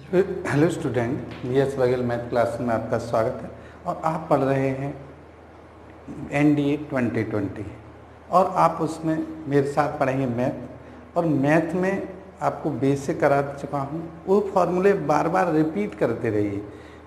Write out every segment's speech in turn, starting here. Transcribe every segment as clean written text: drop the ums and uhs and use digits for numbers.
Hello student, BS Baghel math class में आपका स्वागत है। और आप पढ़ रहे हैं NDA 2020 और आप उसमें मेरे साथ पढ़ेंगे मैथ। और मैथ में आपको बेसिक करा चुका हूँ, वो फॉर्मूले बार बार रिपीट करते रहिए,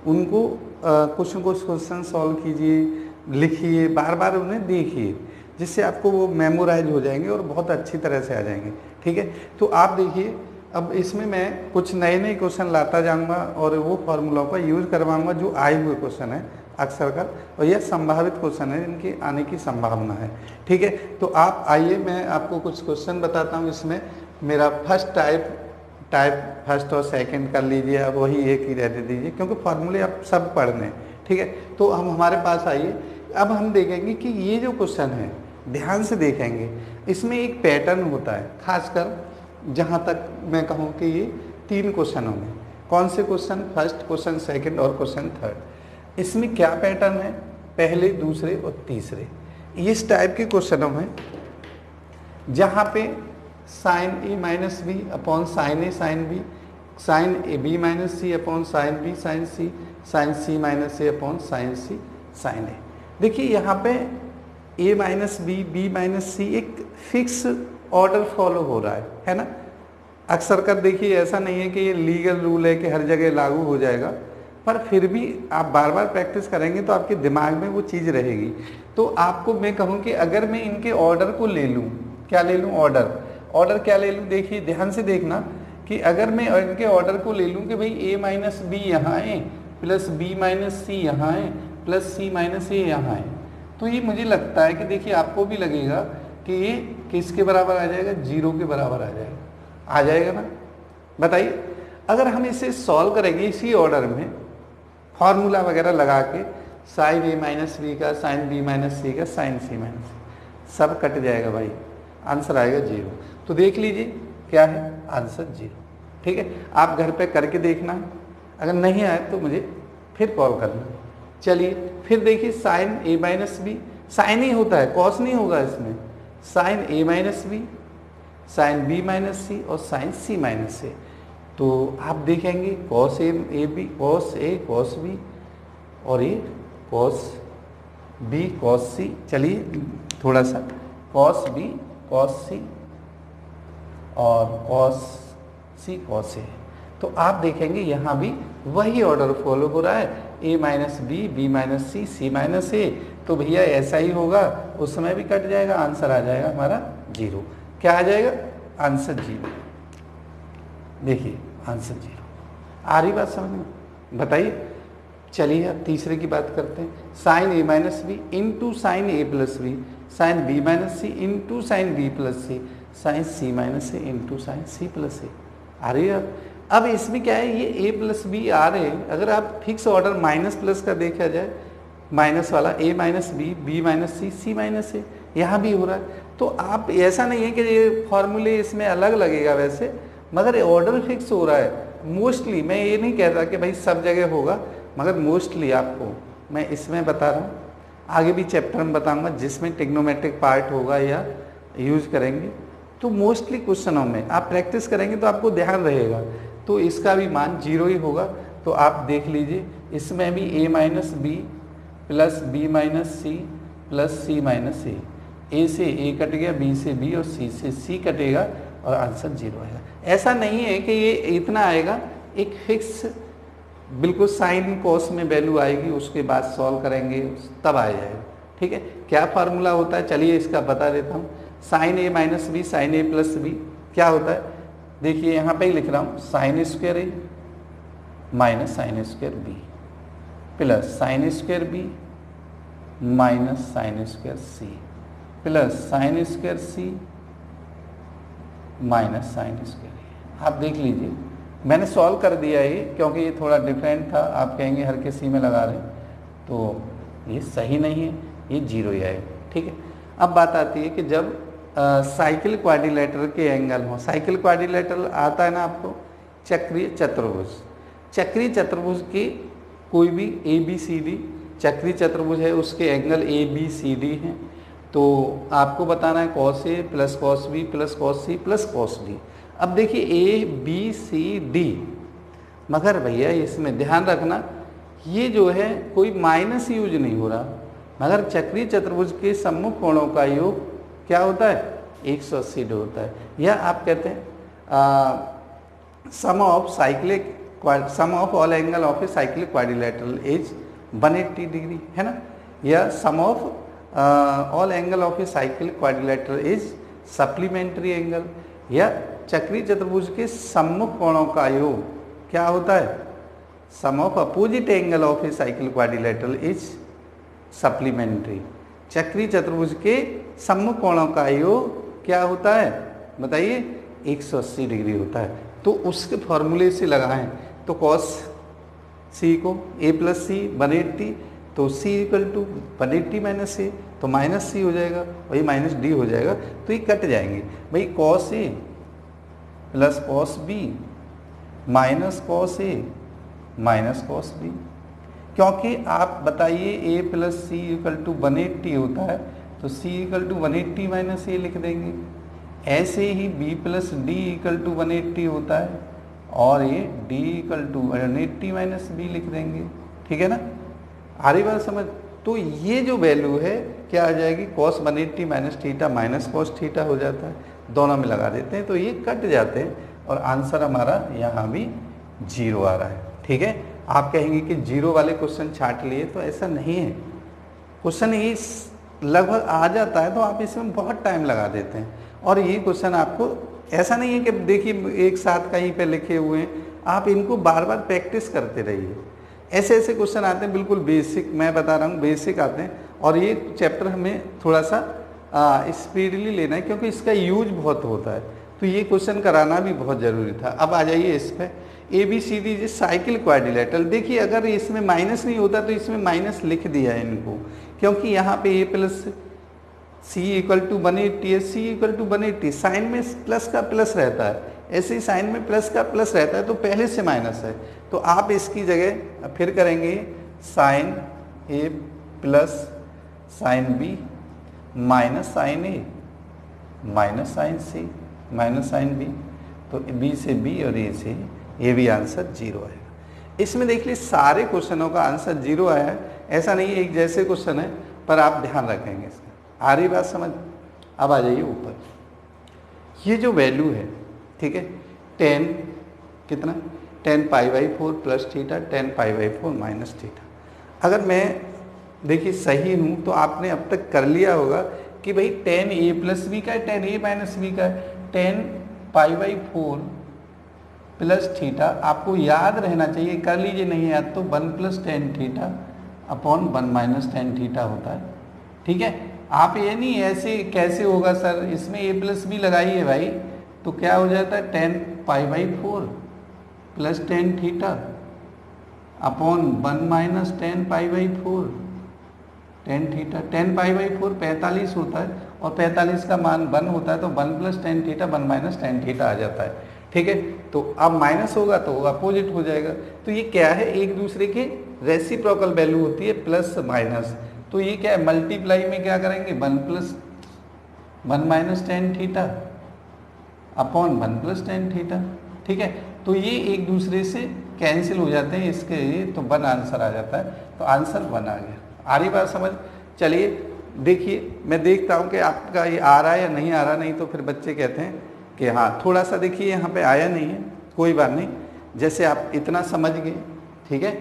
उनको कुछ न कुछ क्वेश्चन सॉल्व कीजिए, लिखिए, बार बार उन्हें देखिए, जिससे आपको वो मेमोराइज हो जाएंगे और बहुत अच्छी तरह से आ जाएंगे। ठीक है, तो आप देखिए, अब इसमें मैं कुछ नए नए क्वेश्चन लाता जाऊंगा और वो फार्मूलों का यूज़ करवाऊंगा जो आए हुए क्वेश्चन है अक्सर का, और यह संभावित क्वेश्चन है जिनके आने की संभावना है। ठीक है, तो आप आइए, मैं आपको कुछ क्वेश्चन बताता हूँ। इसमें मेरा टाइप फर्स्ट और सेकंड कर लीजिए, अब वही एक ही रहने दीजिए क्योंकि फार्मूले आप सब पढ़ने हैं। ठीक है, तो हम हमारे पास आइए। अब हम देखेंगे कि ये जो क्वेश्चन है, ध्यान से देखेंगे, इसमें एक पैटर्न होता है, खासकर जहाँ तक मैं कहूँ कि ये 3 क्वेश्चन होंगे। कौन से क्वेश्चन? फर्स्ट, क्वेश्चन सेकंड और क्वेश्चन थर्ड। इसमें क्या पैटर्न है? पहले, दूसरे और तीसरे, इस टाइप के क्वेश्चनों में जहाँ पे sine A minus B upon sine A sine B, sine A B minus C upon sine B sine C, sine C minus A upon sine C sine A. देखिए यहाँ पे A minus B, B minus C एक fix order follow हो रहा है ना। अक्सर कर देखिए, ऐसा नहीं है कि ये लीगल रूल है कि हर जगह लागू हो जाएगा, पर फिर भी आप बार बार प्रैक्टिस करेंगे तो आपके दिमाग में वो चीज़ रहेगी। तो आपको मैं कहूँ कि अगर मैं इनके ऑर्डर को ले लूँ, क्या ले लूँ? ऑर्डर क्या ले लूँ? देखिए ध्यान से देखना कि अगर मैं इनके ऑर्डर को ले लूँ कि भाई ए माइनस बी यहाँ है, प्लस बी माइनस सी यहाँ है, प्लस सी माइनस ए यहाँ है, तो ये मुझे लगता है कि देखिए आपको भी लगेगा कि ये किसके बराबर आ जाएगा? 0 के बराबर आ जाएगा ना। बताइए, अगर हम इसे सॉल्व करेंगे इसी ऑर्डर में, फॉर्मूला वगैरह लगा के, साइन ए माइनस बी का, साइन बी माइनस सी का, साइन सी माइनस सी, सब कट जाएगा भाई, आंसर आएगा 0। तो देख लीजिए क्या है आंसर? 0। ठीक है, आप घर पे करके देखना, अगर नहीं आए तो मुझे फिर कॉल करना। चलिए फिर देखिए, sine A minus B, sine ही होता है, कॉस नहीं होगा इसमें। Sine A minus B, sine B minus C और साइन सी माइनस ए। तो आप देखेंगे cos A B, cos A cos B, और ये कॉस बी कॉस सी। चलिए थोड़ा सा, कॉस बी कॉस सी और कॉस सी कॉस ए। तो आप देखेंगे यहाँ भी वही ऑर्डर फॉलो हो रहा है, ए minus B, B minus C, C minus A. तो भैया ऐसा ही होगा, उस समय भी कट जाएगा, आंसर आ जाएगा हमारा 0। क्या आ जाएगा? आंसर 0। देखिए आंसर 0 आ रही बात समझ में? बताइए। चलिए अब तीसरे की बात करते हैं। Sine A minus B into sine A plus B, sine B minus C into sine B plus C, sine C minus A into sine C plus A. आ रही है? अब इसमें क्या है, ये a प्लस बी आ रहे हैं, अगर आप फिक्स ऑर्डर माइनस प्लस का देखा जाए, माइनस वाला a minus B, B minus C, C minus A, यहाँ भी हो रहा है। तो आप, ऐसा नहीं है कि ये फॉर्मूले इसमें अलग लगेगा वैसे, मगर ऑर्डर फिक्स हो रहा है मोस्टली। मैं ये नहीं कहता कि भाई सब जगह होगा, मगर मोस्टली आपको मैं इसमें बता रहा हूँ। आगे भी चैप्टर में बताऊँगा जिसमें ट्रिग्नोमेट्रिक पार्ट होगा या यूज़ करेंगे, तो मोस्टली क्वेश्चनों में आप प्रैक्टिस करेंगे तो आपको ध्यान रहेगा। तो इसका भी मान 0 ही होगा। तो आप देख लीजिए, इसमें भी a minus B plus B minus C plus C minus A से a कट गया, b से b और c से c कटेगा और आंसर 0 आएगा। ऐसा नहीं है कि ये इतना आएगा, एक फिक्स बिल्कुल साइन कॉस में वैल्यू आएगी, उसके बाद सॉल्व करेंगे तब आ जाएगा। ठीक है, क्या फार्मूला होता है? चलिए इसका बता देता हूँ। Sign A minus B, sine A plus B क्या होता है? देखिए यहाँ पे ही लिख रहा हूँ, sine square A minus sine square B plus sine square B minus sine square C plus sine square C minus sine square A. आप देख लीजिए, मैंने सॉल्व कर दिया ये, क्योंकि ये थोड़ा डिफरेंट था। आप कहेंगे हर किसी में लगा रहे हैं, तो ये सही नहीं है, ये 0 ही आएगा। ठीक है, अब बात आती है कि जब साइकिल क्वाड्रिलेटरल के एंगल हो। साइकिल क्वाड्रिलेटरल आता है ना आपको, चक्रीय चतुर्भुज। चक्रीय चतुर्भुज के कोई भी ABCD चक्रीय चतुर्भुज है, उसके एंगल ABCD हैं। तो आपको बताना है cos A plus cos B plus cos C plus cos D. अब देखिए ABCD मगर भैया इसमें ध्यान रखना ये जो है कोई माइनस यूज नहीं हो रहा, मगर चक्रीय चतुर्भुज के सम्मुख कोणों का योग क्या होता है 180 होता है। या आप कहते हैं sum of all angle of a cyclic quadrilateral is 180 degree है ना, या sum of all angle of a cyclic quadrilateral is supplementary angle, या चक्रीय चतुर्भुज के सम्मुख कोणों का योग क्या होता है sum of opposite angle of a cyclic quadrilateral is supplementary. चक्रीय चतुर्भुज के सम्मुख कोणों का योग क्या होता है बताइए 180 डिग्री होता है। तो उसके फॉर्मूले से लगाएं तो कॉस सी को a प्लस सी 180, तो c equal to 180 minus A, तो माइनस सी हो जाएगा, वही माइनस डी हो जाएगा, तो ये कट जाएंगे भाई। Cos A plus cos B minus cos A minus cos B, क्योंकि आप बताइए a plus C equal to 180 होता है, तो c equal to 180 minus A लिख देंगे। ऐसे ही b plus D equal to 180 होता है, और ये d equal to 180 minus B लिख देंगे, ठीक है ना। आ रही बात समझ। तो ये जो वैल्यू है क्या आ जाएगी cos 180 minus theta minus cos theta हो जाता है, दोनों में लगा देते हैं तो ये कट जाते हैं, और आंसर हमारा यहाँ भी 0 आ रहा है, ठीक है। आप कहेंगे कि 0 वाले क्वेश्चन छाट लिए, तो ऐसा नहीं है, क्वेश्चन ये लगभग आ जाता है तो आप इसमें बहुत टाइम लगा देते हैं। और ये क्वेश्चन आपको ऐसा नहीं है कि देखिए एक साथ कहीं पे लिखे हुए हैं, आप इनको बार बार प्रैक्टिस करते रहिए। ऐसे ऐसे क्वेश्चन आते हैं बिल्कुल बेसिक, मैं बता रहा हूँ बेसिक आते हैं, और ये चैप्टर हमें थोड़ा सा स्पीडली लेना है क्योंकि इसका यूज बहुत होता है, तो ये क्वेश्चन कराना भी बहुत ज़रूरी था। अब आ जाइए इस पर ABCD इज साइकिल क्वाड्रिलेटरल। देखिए अगर इसमें माइनस नहीं होता तो इसमें माइनस लिख दिया है इनको, क्योंकि यहाँ पे a plus C equal to 180 है, सी इक्वल टू 180, साइन में प्लस का प्लस रहता है, ऐसे ही साइन में प्लस का प्लस रहता है तो पहले से माइनस है, तो आप इसकी जगह फिर करेंगे sine A plus sine B minus sine A minus sine C minus sine B, तो बी से बी और ए से ये भी आंसर 0 आएगा। इसमें देख लीजिए सारे क्वेश्चनों का आंसर 0 आया है, ऐसा नहीं है एक जैसे क्वेश्चन है, पर आप ध्यान रखेंगे इसका। आ रही बात समझ। अब आ जाइए ऊपर, ये जो वैल्यू है ठीक है 10 कितना 10 pi by 4 plus theta 10 pi by 4 minus theta. अगर मैं देखिए सही हूँ तो आपने अब तक कर लिया होगा कि भाई 10 a प्लस बी का है 10 a माइनस बी का है, 10 पाई बाई 4 प्लस थीटा आपको याद रहना चाहिए, कर लीजिए नहीं याद तो 1 plus tan theta upon 1 minus tan theta होता है, ठीक है। आप ये नहीं ऐसे कैसे होगा सर, इसमें a प्लस बी लगाइए भाई, तो क्या हो जाता है 10 pi by 4 plus tan theta upon 1 minus 10 pi by 4 tan theta. 10 pi by 4 45 होता है, और 45 का मान 1 होता है, तो 1 plus tan theta 1 minus tan theta आ जाता है, ठीक है। तो अब माइनस होगा तो अपोजिट हो जाएगा, तो ये क्या है एक दूसरे के रेसिप्रोकल वैल्यू होती है प्लस माइनस, तो ये क्या है मल्टीप्लाई में क्या करेंगे 1 plus 1 minus tan theta upon 1 plus tan theta, ठीक है। तो ये एक दूसरे से कैंसिल हो जाते हैं इसके, तो 1 आंसर आ जाता है, तो आंसर 1 आ गया। आ रही बात समझ। चलिए देखिए मैं देखता हूँ कि आपका ये आ रहा है या नहीं आ रहा, नहीं तो फिर बच्चे कहते हैं कि हाँ थोड़ा सा देखिए यहाँ पे आया नहीं है, कोई बात नहीं। जैसे आप इतना समझ गए, ठीक है,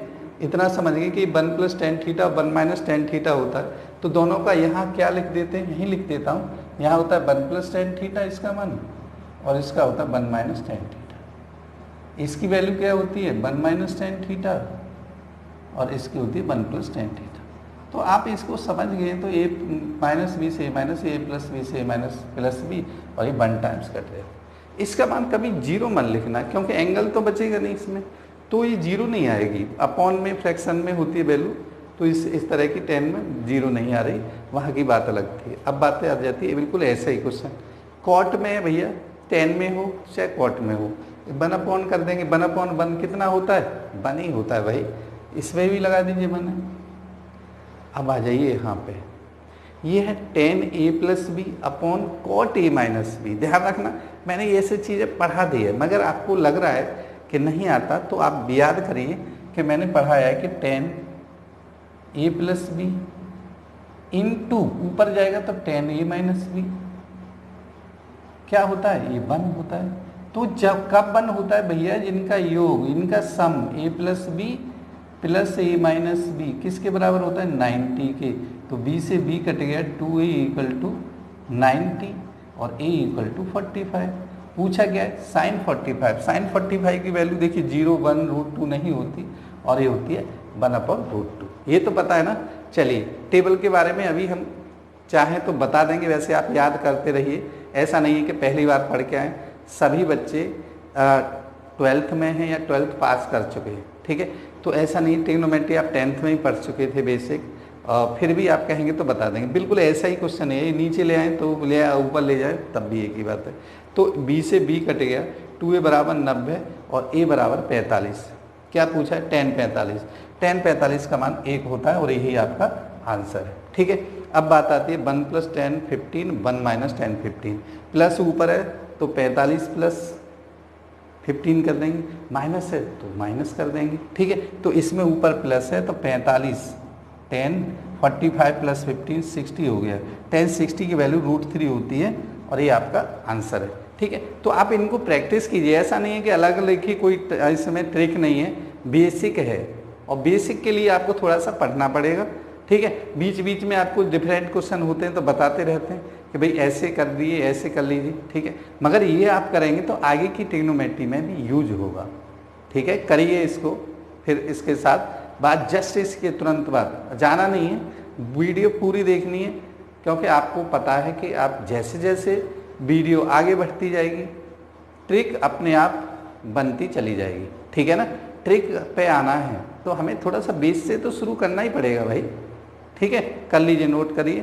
इतना समझ गए कि 1 plus tan theta 1 minus tan theta होता है, तो दोनों का यहाँ क्या लिख देते हैं, यहीं लिख देता हूँ। यहाँ होता है 1 प्लस टेन थीटा इसका मान, और इसका होता है 1 माइनस टेन थीटा। इसकी वैल्यू क्या होती है 1 माइनस टेन थीटा, और इसकी होती है 1 प्लस टेन थीटा। तो आप इसको समझ गए, तो a माइनस बी से माइनस ए प्लस बी से माइनस प्लस बी, और ये 1 टाइम्स कट रहे हो। इसका मान कभी 0 मन लिखना, क्योंकि एंगल तो बचेगा नहीं इसमें, तो ये 0 नहीं आएगी। अपॉन में फ्रैक्शन में होती है वैल्यू, तो इस तरह की 10 में 0 नहीं आ रही, वहाँ की बात अलग थी। अब बातें आ जाती है बिल्कुल ऐसा ही क्वेश्चन, कॉट में है भैया 10 में हो चाहे कॉट में हो, 1 अपॉन कर देंगे, 1 अपॉन 1 कितना होता है 1 ही होता है भाई, इसमें भी लगा दीजिए 1 है। अब आ जाइए यहाँ पे, ये है 10 a plus B upon cot a minus B. ध्यान रखना मैंने ये सब चीज़ें पढ़ा दी है, मगर आपको लग रहा है कि नहीं आता तो आप याद करिए कि मैंने पढ़ाया है कि 10 a प्लस बी इंटू ऊपर जाएगा तो 10 a माइनस बी क्या होता है, ये 1 होता है। तो जब कब 1 होता है भैया, जिनका योग, इनका sum a plus B plus a minus B किसके बराबर होता है, 90 के। तो b से b कट गया, 2a इक्वल टू 90 और a इक्वल टू 45। पूछा गया है साइन 45। साइन 45 की वैल्यू देखिए 0, 1, √2 नहीं होती और ये होती है 1/√2। ये तो पता है ना। चलिए टेबल के बारे में अभी हम चाहें तो बता देंगे, वैसे आप याद करते रहिए। ऐसा नहीं है कि पहली बार पढ़ के आए, सभी बच्चे 12th में हैं या 12th पास कर चुके हैं, ठीक है। तो ऐसा नहीं, ट्रिग्नोमेट्री आप 10th में ही पढ़ चुके थे बेसिक, फिर भी आप कहेंगे तो बता देंगे। बिल्कुल ऐसा ही क्वेश्चन है, नीचे ले आए तो ले आए, ऊपर ले जाए तब भी एक ही बात है। तो b से b कट गया, 2a बराबर 90 और a बराबर 45। क्या पूछा है, 10 45। 10 45 का मान 1 होता है और यही आपका आंसर है, ठीक है। अब बात आती है 1 + 10 15, 1 - 10 15। प्लस ऊपर है तो 45 प्लस 15 कर देंगे, माइनस है तो माइनस कर देंगे, ठीक है। तो इसमें ऊपर प्लस है तो 45, 10 45 प्लस 15 60 हो गया। 10 60 की वैल्यू √3 होती है और ये आपका आंसर है, ठीक है। तो आप इनको प्रैक्टिस कीजिए, ऐसा नहीं है कि अलग लिखी, कोई इसमें ट्रिक नहीं है, बेसिक है और बेसिक के लिए आपको थोड़ा सा पढ़ना पड़ेगा, ठीक है। बीच बीच में आपको डिफरेंट क्वेश्चन होते हैं तो बताते रहते हैं कि भाई ऐसे कर दिए, ऐसे कर लीजिए, ठीक है। मगर ये आप करेंगे तो आगे की ट्रिग्नोमेट्री में भी यूज होगा, ठीक है। करिए इसको, फिर इसके साथ बात जस्ट इसके तुरंत बाद जाना नहीं है, वीडियो पूरी देखनी है, क्योंकि आपको पता है कि आप जैसे जैसे वीडियो आगे बढ़ती जाएगी ट्रिक अपने आप बनती चली जाएगी, ठीक है ना। ट्रिक पे आना है तो हमें थोड़ा सा बेस से तो शुरू करना ही पड़ेगा भाई, ठीक है। कर लीजिए, नोट करिए।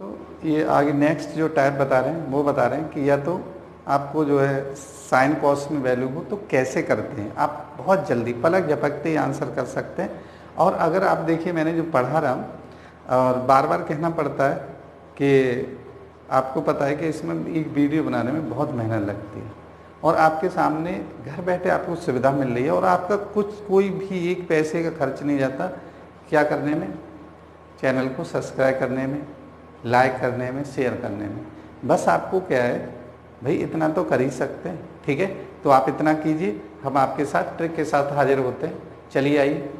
तो ये आगे नेक्स्ट जो टाइप बता रहे हैं वो बता रहे हैं कि या तो आपको जो है साइन कॉस में वैल्यू हो तो कैसे करते हैं। आप बहुत जल्दी पलक झपकते ही आंसर कर सकते हैं। और अगर आप देखिए मैंने जो पढ़ा रहा हूँ और बार बार कहना पड़ता है कि आपको पता है कि इसमें एक वीडियो बनाने में बहुत मेहनत लगती है और आपके सामने घर बैठे आपको सुविधा मिल रही है और आपका कोई भी एक पैसे का खर्च नहीं जाता। क्या करने में, चैनल को सब्सक्राइब करने में, लाइक करने में, शेयर करने में। बस आपको क्या है भाई, इतना तो कर ही सकते हैं, ठीक है। तो आप इतना कीजिए, हम आपके साथ ट्रिक के साथ हाजिर होते हैं। चलिए आइए।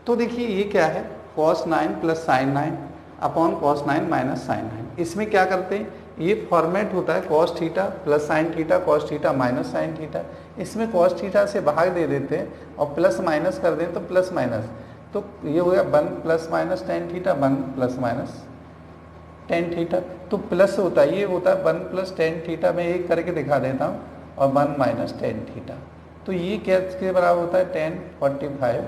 तो देखिए ये क्या है, cos 9 + sin 9 upon cos 9 - sin 9। इसमें क्या करते हैं, ये फॉर्मेट होता है cos θ + sin θ, cos θ - sin θ। इसमें cos θ से भाग दे देते हैं और प्लस माइनस कर दें तो प्लस माइनस, तो ये हो गया 1 ± tan θ, 1 ± tan θ। तो प्लस होता है, ये होता है 1 + tan θ। मैं एक करके दिखा देता हूँ और 1 - tan θ। तो ये क्या के बराबर होता है, tan 45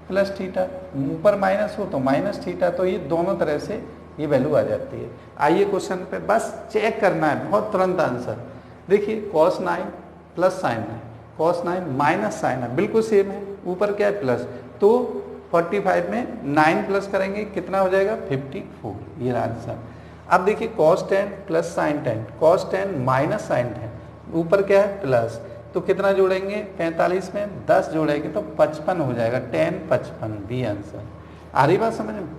प्लस थीटा। ऊपर माइनस हो तो माइनस थीटा। तो ये दोनों तरह से ये वैल्यू आ जाती है। आइए क्वेश्चन पे, बस चेक करना है, बहुत तुरंत आंसर। देखिए cos 9 + sin 9, cos 9 - sin 9 बिल्कुल सेम है, ऊपर क्या है प्लस। तो 45 में 9 प्लस करेंगे कितना हो जाएगा, 54। ये आंसर। अब देखिए cos 10 + sin 10, cos 10 - sin 10, ऊपर क्या है प्लस। तो कितना जोड़ेंगे, 45 में 10 जोड़ेंगे तो 55 हो जाएगा, tan 55 बी आंसर। आ रही बात समझ में।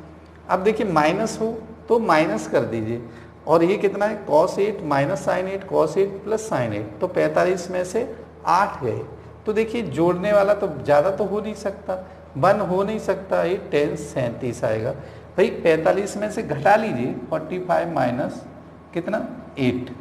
अब देखिए माइनस हो तो माइनस कर दीजिए और ये कितना है, cos 8 - sin 8, cos 8 + sin 8। तो 45 में से 8 गए। तो देखिए जोड़ने वाला तो ज़्यादा तो हो नहीं सकता, 1 हो नहीं सकता, ये tan 37 आएगा। भाई 45 में से घटा लीजिए 45 माइनस कितना 8,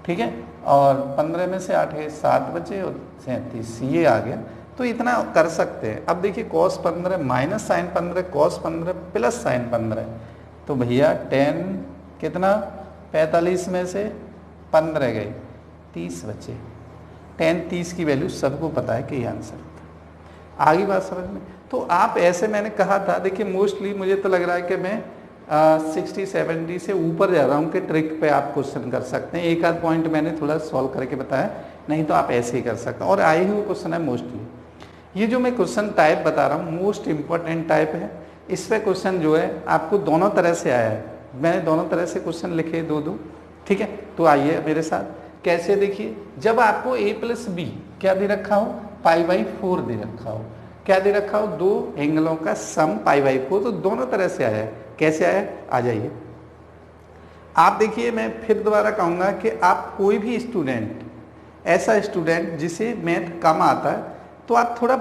ठीक है। और 15 में से 8 गए, 7 बचे और 37 ये आ गया। तो इतना कर सकते हैं। अब देखिए cos 15 - sin 15, cos 15 + sin 15। तो भैया tan कितना, 45 में से 15 गए, 30 बचे। tan 30 की वैल्यू सबको पता है कि ये आंसर था। आगे बात समझ में। तो आप ऐसे मैंने कहा था, देखिए मोस्टली मुझे तो लग रहा है कि मैं 60-70 से ऊपर जा रहा हूँ कि ट्रिक पे आप क्वेश्चन कर सकते हैं। एक आध पॉइंट मैंने थोड़ा सॉल्व करके बताया, नहीं तो आप ऐसे ही कर सकते हैं। और आए हुए क्वेश्चन है मोस्टली। ये जो मैं क्वेश्चन टाइप बता रहा हूँ मोस्ट इम्पॉर्टेंट टाइप है। इस पे क्वेश्चन जो है आपको दोनों तरह से आया है, मैंने दोनों तरह से क्वेश्चन लिखे दो दो, ठीक है। तो आइए मेरे साथ, कैसे देखिए, जब आपको a प्लस बी क्या दे रखा हो, π/4 दे रखा हो, क्या दे रखा हो, दो एंगलों का सम π/4, तो दोनों तरह से आया है। कैसे आया, आ जाइए आप देखिए। मैं फिर दोबारा कहूँगा कि आप कोई भी स्टूडेंट, ऐसा स्टूडेंट जिसे मैथ कम आता है, तो आप थोड़ा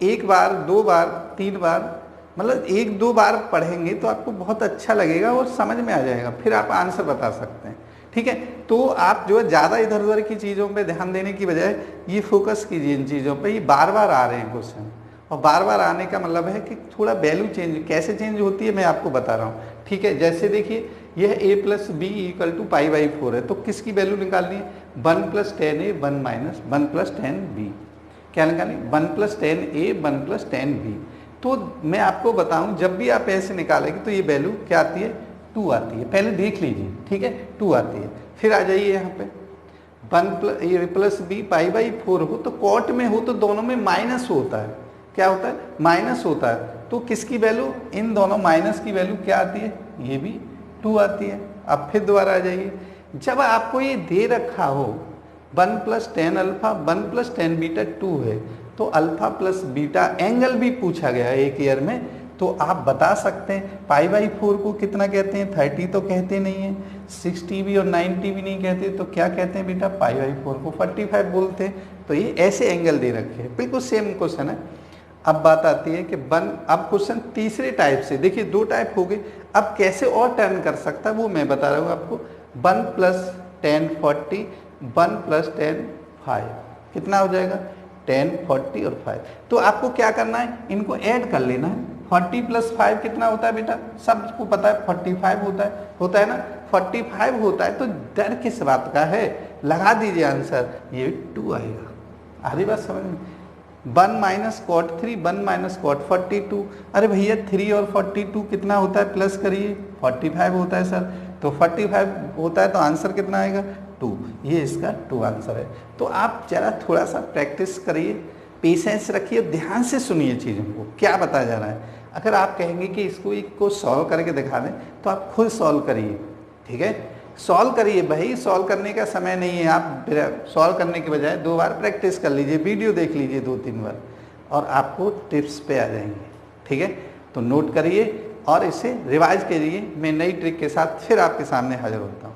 एक बार, दो बार, तीन बार, मतलब एक दो बार पढ़ेंगे तो आपको बहुत अच्छा लगेगा और समझ में आ जाएगा, फिर आप आंसर बता सकते हैं, ठीक है। तो आप जो है ज़्यादा इधर उधर की चीज़ों पे ध्यान देने की बजाय ये फोकस कीजिए इन चीज़ों पे। ये बार बार आ रहे हैं क्वेश्चन, और बार बार आने का मतलब है कि थोड़ा वैल्यू चेंज, कैसे चेंज होती है मैं आपको बता रहा हूँ, ठीक है। जैसे देखिए, यह a plus B equal to π/4 है, तो किसकी वैल्यू निकालनी है, 1 + 10a 1 - 1 + 10b, क्या निकालनी, 1 + 10a 1 + 10b। तो मैं आपको बताऊं, जब भी आप ऐसे निकालेंगे तो ये वैल्यू क्या आती है, 2 आती है। पहले देख लीजिए, ठीक है, 2 आती है। फिर आ जाइए यहाँ पे, 1 + b π/4 हो तो कॉट में हो तो दोनों में माइनस होता है, क्या होता है, माइनस होता है। तो किसकी वैल्यू, इन दोनों माइनस की वैल्यू क्या आती है, ये भी 2 आती है। अब फिर दोबारा आ जाइए, जब आपको ये दे रखा हो 1 + 10 अल्फा 1 + 10 बीटा 2 है, तो अल्फा प्लस बीटा एंगल भी पूछा गया है एक ईयर में, तो आप बता सकते हैं π/4 को कितना कहते हैं, 30 तो कहते नहीं है, 60 भी और 90 भी नहीं कहते, तो क्या कहते हैं बेटा, π/4 को 45 बोलते हैं। तो ये ऐसे एंगल दे रखे हैं, बिल्कुल सेम क्वेश्चन है। अब बात आती है कि अब क्वेश्चन तीसरे टाइप से, देखिए 2 टाइप हो गए, अब कैसे और टर्न कर सकता है वो मैं बता रहा हूँ आपको। 1 + 10 40, 1 + 10 5, कितना हो जाएगा, 10 40 और 5। तो आपको क्या करना है, इनको ऐड कर लेना है। 40 + 5 कितना होता है बेटा, सबको पता है 45 होता है ना, 45 होता है। तो डर किस बात का है, लगा दीजिए आंसर, ये 2 आएगा। आधी बात समझ में, 1 - cot 3 1 - cot 42। अरे भैया 3 और 42 कितना होता है, प्लस करिए, 45 होता है सर। तो 45 होता है तो आंसर कितना आएगा, 2। ये इसका 2 आंसर है। तो आप जरा थोड़ा सा प्रैक्टिस करिए, पेशेंस रखिए, ध्यान से सुनिए चीज़ों को, क्या बताया जा रहा है। अगर आप कहेंगे कि इसको सॉल्व करके दिखा दें, तो आप खुद सॉल्व करिए, ठीक है, सॉल्व करिए भाई, सॉल्व करने का समय नहीं है। आप सॉल्व करने के बजाय 2 बार प्रैक्टिस कर लीजिए, वीडियो देख लीजिए 2-3 बार, और आपको टिप्स पे आ जाएंगे, ठीक है। तो नोट करिए और इसे रिवाइज करिए। मैं नई ट्रिक के साथ फिर आपके सामने हाजिर होता हूँ।